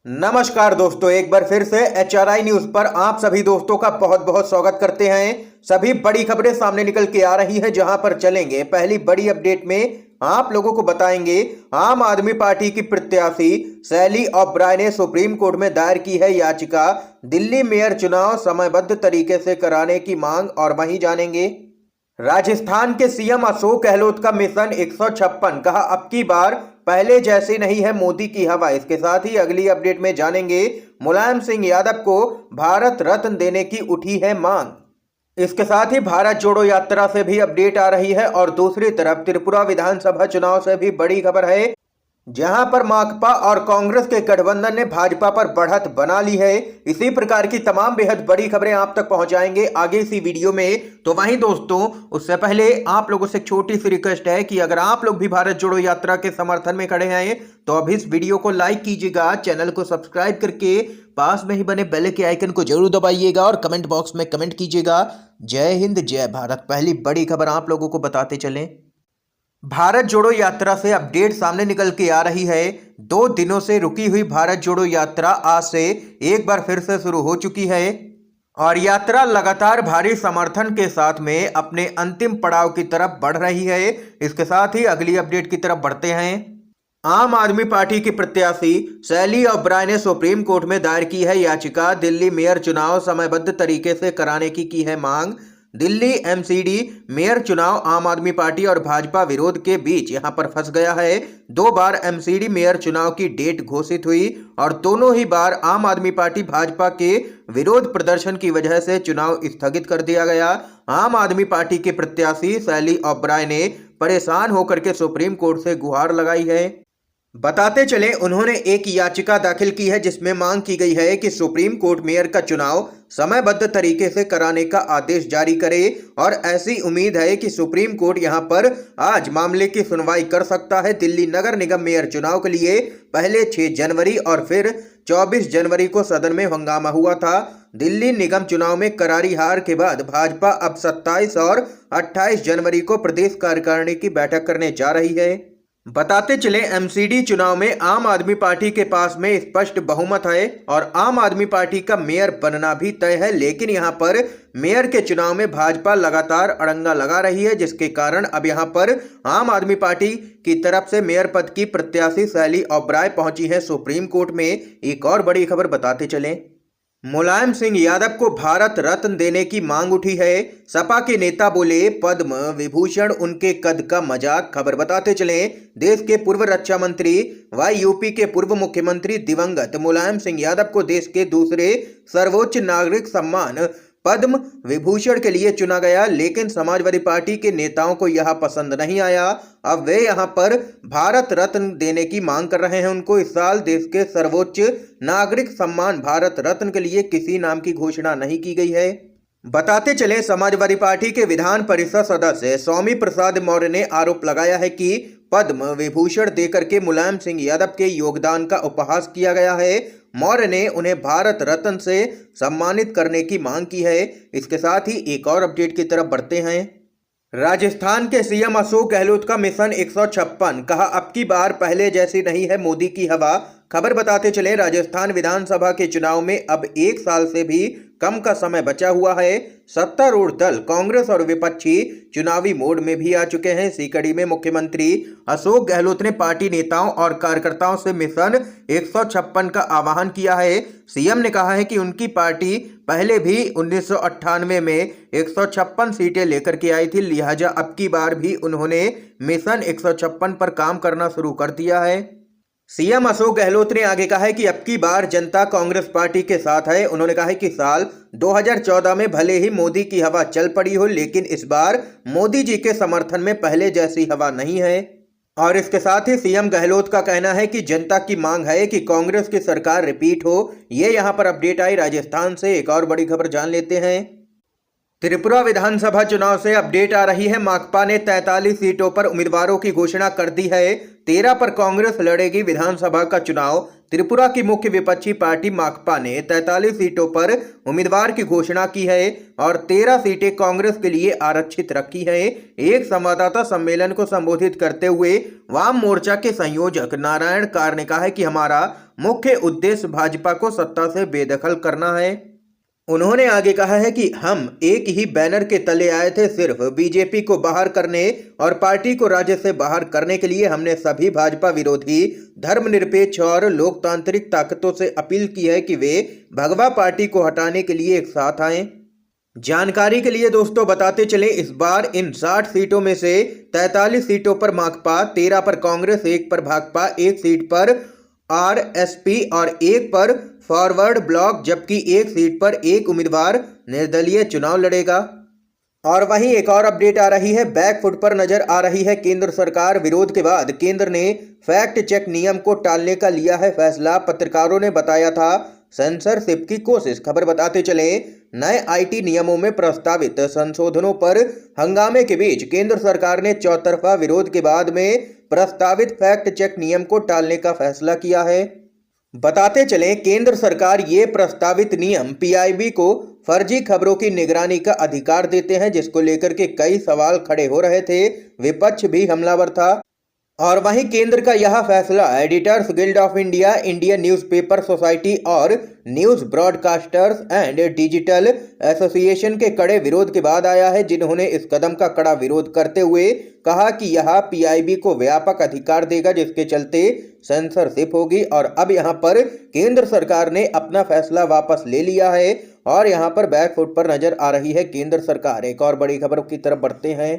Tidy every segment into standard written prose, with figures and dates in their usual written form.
नमस्कार दोस्तों, एक बार फिर से HRI न्यूज पर आप सभी दोस्तों का बहुत बहुत स्वागत करते हैं। सभी बड़ी खबरें सामने निकल के आ रही हैं, जहां पर चलेंगे। पहली बड़ी अपडेट में आप लोगों को बताएंगे, आम आदमी पार्टी की प्रत्याशी शैली ओबराय ने सुप्रीम कोर्ट में दायर की है याचिका, दिल्ली मेयर चुनाव समयबद्ध तरीके से कराने की मांग। और वहीं जानेंगे राजस्थान के सीएम अशोक गहलोत का मिशन 156, कहा अब की बार पहले जैसी नहीं है मोदी की हवा। इसके साथ ही अगली अपडेट में जानेंगे, मुलायम सिंह यादव को भारत रत्न देने की उठी है मांग। इसके साथ ही भारत जोड़ो यात्रा से भी अपडेट आ रही है और दूसरी तरफ त्रिपुरा विधानसभा चुनाव से भी बड़ी खबर है, जहां पर माकपा और कांग्रेस के गठबंधन ने भाजपा पर बढ़त बना ली है। इसी प्रकार की तमाम बेहद बड़ी खबरें आप तक पहुंचाएंगे आगे इसी वीडियो में। तो वहीं दोस्तों, उससे पहले आप लोगों से एक छोटी सी रिक्वेस्ट है कि अगर आप लोग भी भारत जोड़ो यात्रा के समर्थन में खड़े हैं तो अभी इस वीडियो को लाइक कीजिएगा, चैनल को सब्सक्राइब करके पास में ही बने बेल के आइकन को जरूर दबाइएगा और कमेंट बॉक्स में कमेंट कीजिएगा, जय हिंद जय भारत। पहली बड़ी खबर आप लोगों को बताते चलें, भारत जोड़ो यात्रा से अपडेट सामने निकल के आ रही है। 2 दिनों से रुकी हुई भारत जोड़ो यात्रा आज से एक बार फिर से शुरू हो चुकी है और यात्रा लगातार भारी समर्थन के साथ में अपने अंतिम पड़ाव की तरफ बढ़ रही है। इसके साथ ही अगली अपडेट की तरफ बढ़ते हैं। आम आदमी पार्टी की प्रत्याशी शैली ओबराय ने सुप्रीम कोर्ट में दायर की है याचिका, दिल्ली मेयर चुनाव समयबद्ध तरीके से कराने की है मांग। दिल्ली एमसीडी मेयर चुनाव आम आदमी पार्टी और भाजपा विरोध के बीच यहां पर फंस गया है। 2 बार एमसीडी मेयर चुनाव की डेट घोषित हुई और दोनों ही बार आम आदमी पार्टी भाजपा के विरोध प्रदर्शन की वजह से चुनाव स्थगित कर दिया गया। आम आदमी पार्टी के प्रत्याशी शैली ओबराय ने परेशान होकर के सुप्रीम कोर्ट से गुहार लगाई है। बताते चले, उन्होंने एक याचिका दाखिल की है जिसमें मांग की गई है कि सुप्रीम कोर्ट मेयर का चुनाव समयबद्ध तरीके से कराने का आदेश जारी करे और ऐसी उम्मीद है कि सुप्रीम कोर्ट यहां पर आज मामले की सुनवाई कर सकता है। दिल्ली नगर निगम मेयर चुनाव के लिए पहले 6 जनवरी और फिर 24 जनवरी को सदन में हंगामा हुआ था। दिल्ली निगम चुनाव में करारी हार के बाद भाजपा अब 27 और 28 जनवरी को प्रदेश कार्यकारिणी की बैठक करने जा रही है। बताते चले, एमसीडी चुनाव में आम आदमी पार्टी के पास में स्पष्ट बहुमत है और आम आदमी पार्टी का मेयर बनना भी तय है, लेकिन यहां पर मेयर के चुनाव में भाजपा लगातार अड़ंगा लगा रही है, जिसके कारण अब यहां पर आम आदमी पार्टी की तरफ से मेयर पद की प्रत्याशी शैली ओबराय पहुंची है सुप्रीम कोर्ट में। एक और बड़ी खबर बताते चलें, मुलायम सिंह यादव को भारत रत्न देने की मांग उठी है। सपा के नेता बोले, पद्म विभूषण उनके कद का मजाक। खबर बताते चलें, देश के पूर्व रक्षा मंत्री व यूपी के पूर्व मुख्यमंत्री दिवंगत मुलायम सिंह यादव को देश के दूसरे सर्वोच्च नागरिक सम्मान पद्म विभूषण के लिए चुना गया, लेकिन समाजवादी पार्टी के नेताओं को यह पसंद नहीं आया। अब वे यहां पर भारत रत्न देने की मांग कर रहे हैं उनको। इस साल देश के सर्वोच्च नागरिक सम्मान भारत रत्न के लिए किसी नाम की घोषणा नहीं की गई है। बताते चले, समाजवादी पार्टी के विधान परिषद सदस्य स्वामी प्रसाद मौर्य ने आरोप लगाया है कि पद्म विभूषण देकर के मुलायम सिंह यादव के योगदान का उपहास किया गया है। मौर्य ने उन्हें भारत रत्न से सम्मानित करने की मांग की है। इसके साथ ही एक और अपडेट की तरफ बढ़ते हैं। राजस्थान के सीएम अशोक गहलोत का मिशन 156, कहा अब की बार पहले जैसी नहीं है मोदी की हवा। खबर बताते चले, राजस्थान विधानसभा के चुनाव में अब 1 साल से भी कम का समय बचा हुआ है। सत्तारूढ़ दल कांग्रेस और विपक्षी चुनावी मोड में भी आ चुके हैं। इसी कड़ी में मुख्यमंत्री अशोक गहलोत ने पार्टी नेताओं और कार्यकर्ताओं से मिशन 156 का आह्वान किया है। सीएम ने कहा है कि उनकी पार्टी पहले भी 1998 में 156 सीटें लेकर के आई थी, लिहाजा अब की बार भी उन्होंने मिशन 156 पर काम करना शुरू कर दिया है। सीएम अशोक गहलोत ने आगे कहा है कि अब की बार जनता कांग्रेस पार्टी के साथ है। उन्होंने कहा है कि साल 2014 में भले ही मोदी की हवा चल पड़ी हो, लेकिन इस बार मोदी जी के समर्थन में पहले जैसी हवा नहीं है। और इसके साथ ही सीएम गहलोत का कहना है कि जनता की मांग है कि कांग्रेस की सरकार रिपीट हो। ये यहां पर अपडेट आई राजस्थान से। एक और बड़ी खबर जान लेते हैं। त्रिपुरा विधानसभा चुनाव से अपडेट आ रही है। माकपा ने 43 सीटों पर उम्मीदवारों की घोषणा कर दी है। 13 पर कांग्रेस लड़ेगी विधानसभा का चुनाव। त्रिपुरा की मुख्य विपक्षी पार्टी माकपा ने 43 सीटों पर उम्मीदवार की घोषणा की है और 13 सीटें कांग्रेस के लिए आरक्षित रखी है। एक संवाददाता सम्मेलन को संबोधित करते हुए वाम मोर्चा के संयोजक नारायण कार ने कहा है कि हमारा मुख्य उद्देश्य भाजपा को सत्ता से बेदखल करना है। उन्होंने आगे कहा है कि हम एक ही बैनर के तले आए थे, सिर्फ बीजेपी को बाहर करने और पार्टी को राज्य से बाहर करने के लिए। हमने सभी भाजपा विरोधी, धर्मनिरपेक्ष और लोकतांत्रिक ताकतों से अपील की है कि वे भगवा पार्टी को हटाने के लिए एक साथ आएं। जानकारी के लिए दोस्तों बताते चले, इस बार इन 60 सीटों में से 43 सीटों पर माकपा, 13 पर कांग्रेस, 1 पर भाकपा, 1 सीट पर आरएसपी और 1 पर फॉरवर्ड ब्लॉक, जबकि 1 सीट पर एक उम्मीदवार निर्दलीय चुनाव लड़ेगा। और वहीं एक और अपडेट आ रही है, बैकफुट पर नजर आ रही है केंद्र सरकार। विरोध के बाद केंद्र ने फैक्ट चेक नियम को टालने का लिया है फैसला। पत्रकारों ने बताया था सेंसरशिप की कोशिश। खबर बताते चले, नए आईटी नियमों में प्रस्तावित संशोधनों पर हंगामे के बीच केंद्र सरकार ने चौतरफा विरोध के बाद में प्रस्तावित फैक्ट चेक नियम को टालने का फैसला किया है। बताते चले, केंद्र सरकार ये प्रस्तावित नियम पीआईबी को फर्जी खबरों की निगरानी का अधिकार देते हैं, जिसको लेकर के कई सवाल खड़े हो रहे थे। विपक्ष भी हमलावर था। और वहीं केंद्र का यह फैसला editors guild of India, Indian newspaper society और news broadcasters and digital association के कड़े विरोध के बाद आया है, जिन्होंने इस कदम का कड़ा विरोध करते हुए कहा कि यह पीआईबी को व्यापक अधिकार देगा, जिसके चलते सेंसरशिप होगी। और अब यहां पर केंद्र सरकार ने अपना फैसला वापस ले लिया है और यहां पर बैकफुट पर नजर आ रही है केंद्र सरकार। एक और बड़ी खबर की तरफ बढ़ते हैं।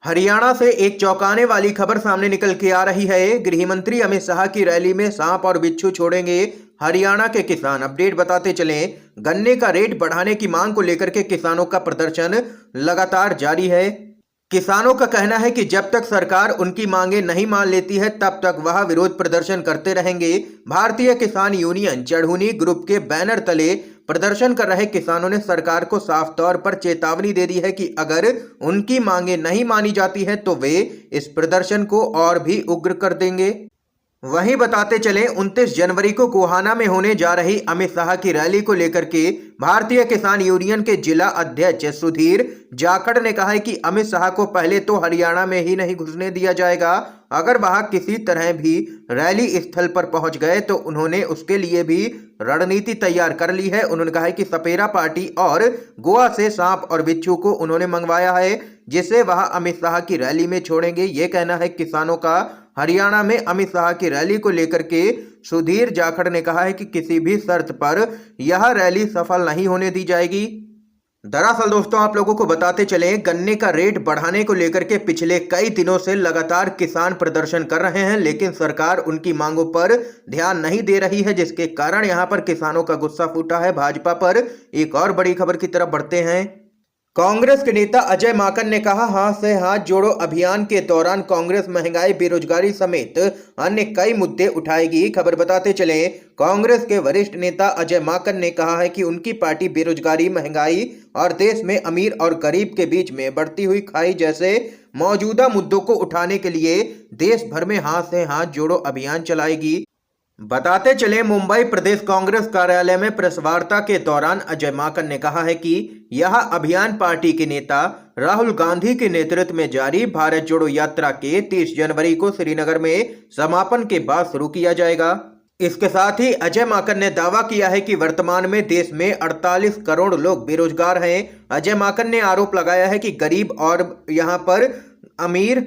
हरियाणा से एक चौंकाने वाली खबर सामने निकल के आ रही है। गृह मंत्री अमित शाह की रैली में सांप और बिच्छू छोड़ेंगे हरियाणा के किसान। अपडेट बताते चलें, गन्ने का रेट बढ़ाने की मांग को लेकर के किसानों का प्रदर्शन लगातार जारी है। किसानों का कहना है कि जब तक सरकार उनकी मांगे नहीं मान लेती है, तब तक वह विरोध प्रदर्शन करते रहेंगे। भारतीय किसान यूनियन चढ़ूनी ग्रुप के बैनर तले प्रदर्शन कर रहे किसानों ने सरकार को साफ तौर पर चेतावनी दे दी है कि अगर उनकी मांगे नहीं मानी जाती है तो वे इस प्रदर्शन को और भी उग्र कर देंगे। वहीं बताते चले, 29 जनवरी को गोहाना में होने जा रही अमित शाह की रैली को लेकर के भारतीय किसान यूनियन के जिला अध्यक्ष सुधीर जाखड़ ने कहा है कि अमित शाह को पहले तो हरियाणा में ही नहीं घुसने दिया जाएगा। अगर वह किसी तरह भी रैली स्थल पर पहुंच गए तो उन्होंने उसके लिए भी रणनीति तैयार कर ली है। उन्होंने कहा है कि सपेरा पार्टी और गोवा से सांप और बिच्छू को उन्होंने मंगवाया है, जिसे वह अमित शाह की रैली में छोड़ेंगे। ये कहना है किसानों का। हरियाणा में अमित शाह की रैली को लेकर के सुधीर जाखड़ ने कहा है कि किसी भी शर्त पर यह रैली सफल नहीं होने दी जाएगी। दरअसल दोस्तों, आप लोगों को बताते चलें, गन्ने का रेट बढ़ाने को लेकर के पिछले कई दिनों से लगातार किसान प्रदर्शन कर रहे हैं, लेकिन सरकार उनकी मांगों पर ध्यान नहीं दे रही है, जिसके कारण यहां पर किसानों का गुस्सा फूटा है भाजपा पर। एक और बड़ी खबर की तरफ बढ़ते हैं। कांग्रेस के नेता अजय माकन ने कहा, हाथ से हाथ जोड़ो अभियान के दौरान कांग्रेस महंगाई, बेरोजगारी समेत अन्य कई मुद्दे उठाएगी। खबर बताते चले, कांग्रेस के वरिष्ठ नेता अजय माकन ने कहा है कि उनकी पार्टी बेरोजगारी, महंगाई और देश में अमीर और गरीब के बीच में बढ़ती हुई खाई जैसे मौजूदा मुद्दों को उठाने के लिए देश भर में हाथ से हाथ जोड़ो अभियान चलाएगी। बताते चले, मुंबई प्रदेश कांग्रेस कार्यालय में प्रेस वार्ता के दौरान अजय माकन ने कहा है कि यह अभियान पार्टी के नेता राहुल गांधी के नेतृत्व में जारी भारत जोड़ो यात्रा के 30 जनवरी को श्रीनगर में समापन के बाद शुरू किया जाएगा। इसके साथ ही अजय माकन ने दावा किया है कि वर्तमान में देश में 48 करोड़ लोग बेरोजगार हैं। अजय माकन ने आरोप लगाया है कि गरीब और यहां पर अमीर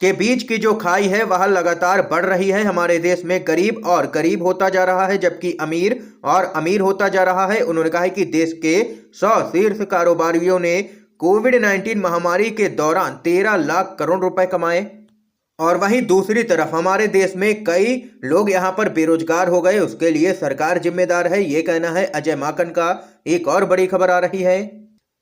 के बीच की जो खाई है वह लगातार बढ़ रही है। हमारे देश में गरीब और गरीब होता जा रहा है, जबकि अमीर और अमीर होता जा रहा है। उन्होंने कहा है कि देश के 100 शीर्ष कारोबारियों ने कोविड-19 महामारी के दौरान 13 लाख करोड़ रुपए कमाए और वहीं दूसरी तरफ हमारे देश में कई लोग यहां पर बेरोजगार हो गए, उसके लिए सरकार जिम्मेदार है। ये कहना है अजय माकन का। एक और बड़ी खबर आ रही है,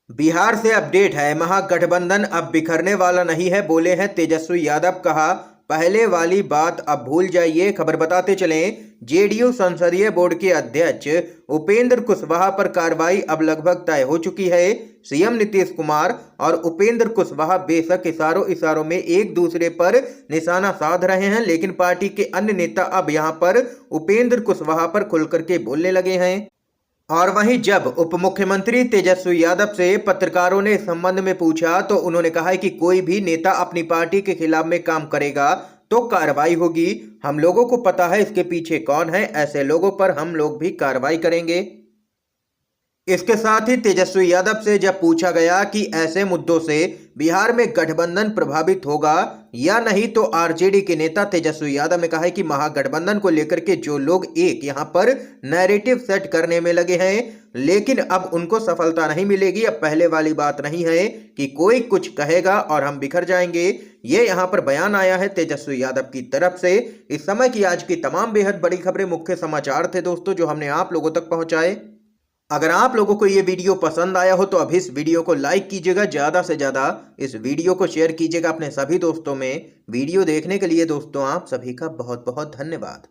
बिहार से अपडेट है, महागठबंधन अब बिखरने वाला नहीं है, बोले हैं तेजस्वी यादव। कहा, पहले वाली बात अब भूल जाइए। खबर बताते चलें, जेडीयू संसदीय बोर्ड के अध्यक्ष उपेंद्र कुशवाहा पर कार्रवाई अब लगभग तय हो चुकी है। सीएम नीतीश कुमार और उपेंद्र कुशवाहा बेशक इशारों इशारों में एक दूसरे पर निशाना साध रहे हैं, लेकिन पार्टी के अन्य नेता अब यहां पर उपेंद्र कुशवाहा पर खुलकर के बोलने लगे हैं। और वहीं जब उप मुख्यमंत्री तेजस्वी यादव से पत्रकारों ने इस संबंध में पूछा तो उन्होंने कहा है कि कोई भी नेता अपनी पार्टी के खिलाफ में काम करेगा तो कार्रवाई होगी। हम लोगों को पता है इसके पीछे कौन है, ऐसे लोगों पर हम लोग भी कार्रवाई करेंगे। इसके साथ ही तेजस्वी यादव से जब पूछा गया कि ऐसे मुद्दों से बिहार में गठबंधन प्रभावित होगा या नहीं, तो आरजेडी के नेता तेजस्वी यादव ने कहा है कि महागठबंधन को लेकर के जो लोग एक यहां पर नैरेटिव सेट करने में लगे हैं, लेकिन अब उनको सफलता नहीं मिलेगी। अब पहले वाली बात नहीं है कि कोई कुछ कहेगा और हम बिखर जाएंगे। ये यहां पर बयान आया है तेजस्वी यादव की तरफ से। इस समय की आज की तमाम बेहद बड़ी खबरें, मुख्य समाचार थे दोस्तों जो हमने आप लोगों तक पहुंचाए। अगर आप लोगों को ये वीडियो पसंद आया हो तो अभी इस वीडियो को लाइक कीजिएगा, ज़्यादा से ज़्यादा इस वीडियो को शेयर कीजिएगा अपने सभी दोस्तों में। वीडियो देखने के लिए दोस्तों आप सभी का बहुत बहुत धन्यवाद।